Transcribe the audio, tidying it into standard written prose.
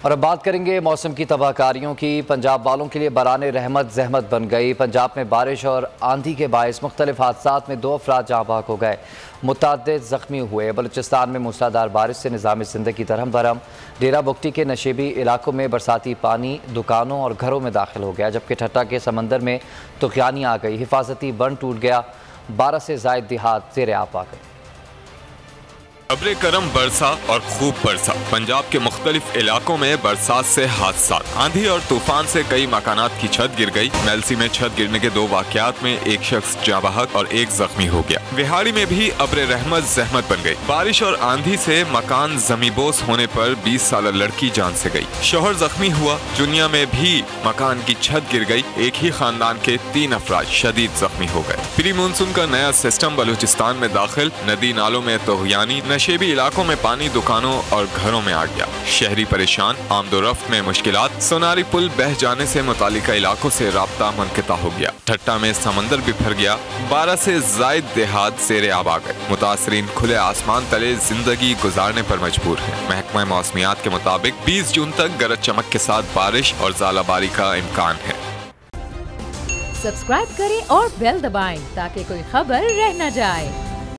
और अब बात करेंगे मौसम की तबाहकारियों की। पंजाब वालों के लिए बराने रहमत जहमत बन गई। पंजाब में बारिश और आंधी के बायस मुख्तलिफ हादसात में 2 अफराद जाँ बहक हो गए, मुतअद्दिद ज़ख्मी हुए। बलूचिस्तान में मूसलाधार बारिश से निज़ाम ज़िंदगी दरहम बरहम। डेरा बुगटी के नशेबी इलाकों में बरसाती पानी दुकानों और घरों में दाखिल हो गया, जबकि ठट्टा के समंदर में तुग़यानी आ गई। हिफाजती बंद टूट गया। 12 से ज़ायद देहात ज़ेर आब आ गए। अब्रे करम बरसा और खूब बरसा। पंजाब के मुख्तलिफ इलाकों में बरसात से हादसात, आंधी और तूफान से कई मकानात की छत गिर गई। मेलसी में छत गिरने के 2 वाकयात में एक शख्स जाँ बहक और एक जख्मी हो गया। विहाड़ी में भी अब्रे रहमत जहमत बन गई। बारिश और आंधी से मकान जमीबोस होने पर 20 साल लड़की जान से गई। शोहर जख्मी हुआ। जुनिया में भी मकान की छत गिर गई। एक ही खानदान के 3 अफराद शदीद जख्मी हो गए। प्री मानसून का नया सिस्टम बलूचिस्तान में दाखिल। नदी नालों में तुग़यानी, नशेबी इलाकों में पानी दुकानों और घरों में आ गया। शहरी परेशान, आमदोरफ्त में मुश्किलात। सोनारी पुल बह जाने से मुतालिका इलाकों से राब्ता मुनक़ता हो गया। ठट्टा में समंदर बिफर गया। 12 से ज़ायद देहात ज़ेरे आब आ गए। मुतासरीन खुले आसमान तले जिंदगी गुजारने पर मजबूर है। महकमा मौसमियात के मुताबिक 20 जून तक गरज चमक के साथ बारिश और ज़ालाबारी का इम्कान है। सब्सक्राइब करें और बेल दबाएं ताकि कोई खबर रह न जाए।